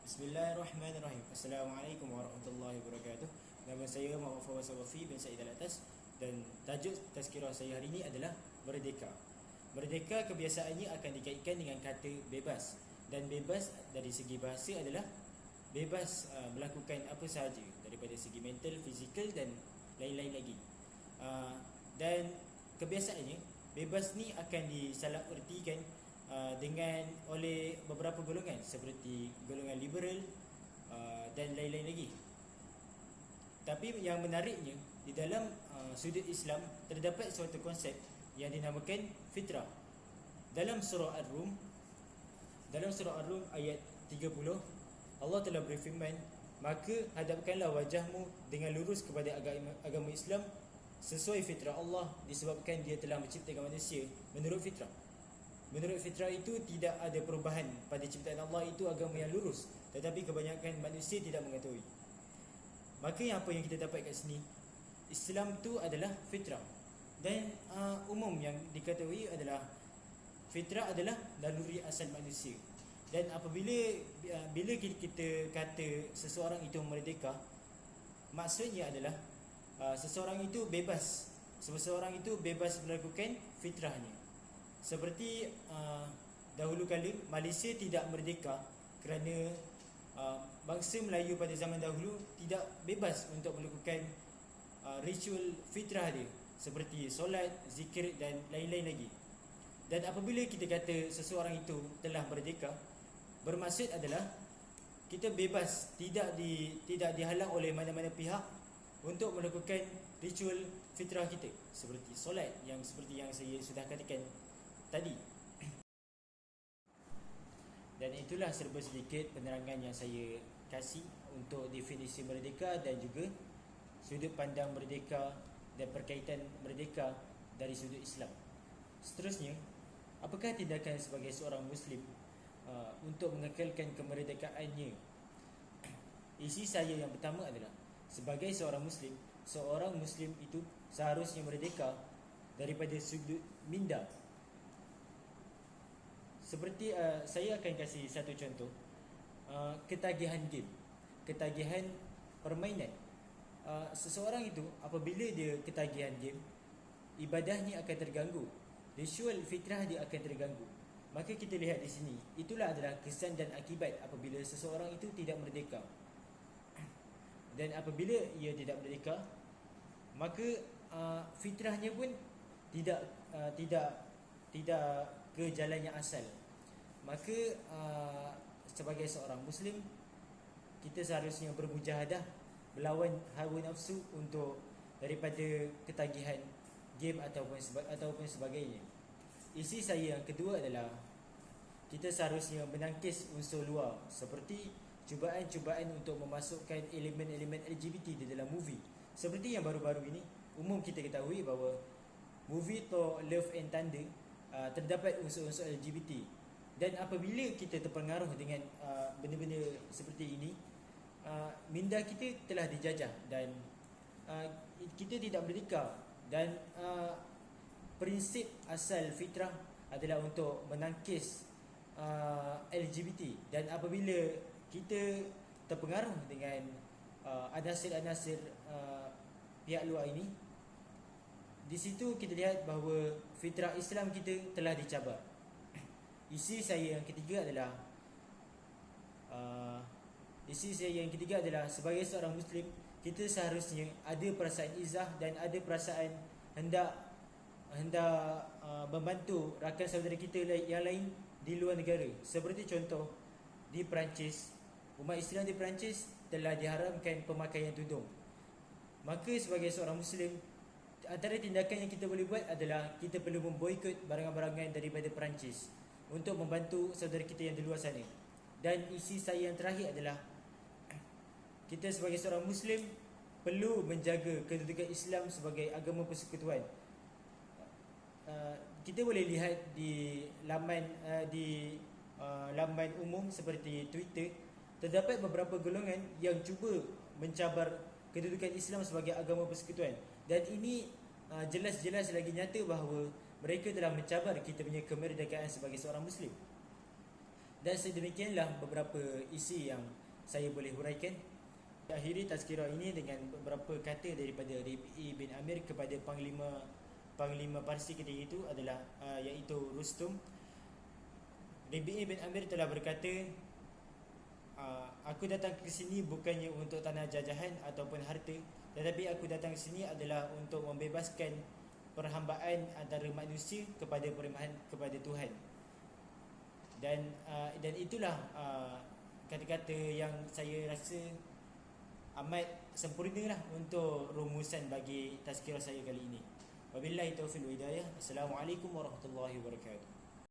Bismillahirrahmanirrahim. Assalamualaikum warahmatullahi wabarakatuh. Nama saya Muhammad Fawaz Wafi bin Said Al-Atas dan tajuk tazkirah saya hari ini adalah Merdeka. Merdeka kebiasaannya akan dikaitkan dengan kata bebas, dan bebas dari segi bahasa adalah bebas melakukan apa sahaja daripada segi mental, fizikal dan lain-lain lagi. Dan kebiasaannya bebas ni akan disalahertikan dengan oleh beberapa golongan seperti golongan liberal dan lain-lain lagi. Tapi yang menariknya, di dalam sudut Islam terdapat suatu konsep yang dinamakan fitrah. Dalam surah Ar-Rum, ayat 30, Allah telah berfirman, "Maka hadapkanlah wajahmu dengan lurus kepada agama Islam sesuai fitrah Allah, disebabkan Dia telah menciptakan manusia menurut fitrah." Menurut fitrah itu tidak ada perubahan pada ciptaan Allah, itu agama yang lurus, tetapi kebanyakan manusia tidak mengetahui. Maka apa yang kita dapat kat sini, Islam tu adalah fitrah. Dan umum yang diketahui adalah fitrah adalah naluri asal manusia. Dan bila kita kata seseorang itu merdeka, maksudnya adalah seseorang itu bebas. Seseorang itu bebas melakukan fitrahnya. Seperti dahulu kala Malaysia tidak merdeka kerana bangsa Melayu pada zaman dahulu tidak bebas untuk melakukan ritual fitrah dia, seperti solat, zikir dan lain-lain lagi. Dan apabila kita kata seseorang itu telah merdeka, bermaksud adalah kita bebas, tidak dihalang oleh mana-mana pihak untuk melakukan ritual fitrah kita, seperti solat, yang seperti yang saya sudah katakan tadi. Dan itulah serba sedikit penerangan yang saya kasih untuk definisi merdeka dan juga sudut pandang merdeka dan perkaitan merdeka dari sudut Islam. Seterusnya, apakah tindakan sebagai seorang Muslim untuk mengekalkan kemerdekaannya? Isi saya yang pertama adalah, sebagai seorang Muslim itu seharusnya merdeka daripada sudut minda. Seperti saya akan kasih satu contoh, ketagihan game, ketagihan permainan. Seseorang itu apabila dia ketagihan game, ibadahnya akan terganggu, ritual fitrah dia akan terganggu. Maka kita lihat di sini, itulah adalah kesan dan akibat apabila seseorang itu tidak merdeka. Dan apabila ia tidak merdeka, maka fitrahnya pun tidak ke jalan yang asal. Maka sebagai seorang Muslim, kita seharusnya bermujahadah, melawan hawa nafsu untuk daripada ketagihan game ataupun sebagainya. Isi saya yang kedua adalah, kita seharusnya menangkis unsur luar, seperti cubaan-cubaan untuk memasukkan elemen-elemen LGBT di dalam movie. Seperti yang baru-baru ini, umum kita ketahui bahawa movie Thor Love and Thunder terdapat unsur-unsur LGBT. Dan apabila kita terpengaruh dengan benda-benda seperti ini, minda kita telah dijajah dan kita tidak merdeka. Dan prinsip asal fitrah adalah untuk menangkis LGBT. Dan apabila kita terpengaruh dengan anasir-anasir pihak luar ini, di situ kita lihat bahawa fitrah Islam kita telah dicabar. Isi saya yang ketiga adalah sebagai seorang Muslim, kita seharusnya ada perasaan izah dan ada perasaan hendak membantu rakan saudara kita yang lain di luar negara. Seperti contoh, di Perancis, umat Islam di Perancis telah diharamkan pemakaian tudung. Maka sebagai seorang Muslim, antara tindakan yang kita boleh buat adalah kita perlu memboikot barangan-barangan daripada Perancis untuk membantu saudara kita yang di luar sana. Dan isi saya yang terakhir adalah, kita sebagai seorang Muslim perlu menjaga kedudukan Islam sebagai agama persekutuan. Kita boleh lihat di laman umum seperti Twitter, terdapat beberapa golongan yang cuba mencabar kedudukan Islam sebagai agama persekutuan. Dan ini jelas-jelas lagi nyata bahawa mereka telah mencabar kita punya kemerdekaan sebagai seorang Muslim. Dan sedemikianlah beberapa isi yang saya boleh huraikan. Akhiri tazkirah ini dengan beberapa kata daripada Rib'i bin Amir kepada Panglima Parsi ketika itu adalah iaitu Rustum. Rib'i bin Amir telah berkata, aku datang ke sini bukannya untuk tanah jajahan ataupun harta, tetapi aku datang ke sini adalah untuk membebaskan perhambaan antara manusia kepada persembahan kepada Tuhan. Dan itulah kata-kata yang saya rasa amat sempurna lah untuk rumusan bagi tazkirah saya kali ini. Wabillahi taufiq wal hidayah. Assalamualaikum warahmatullahi wabarakatuh.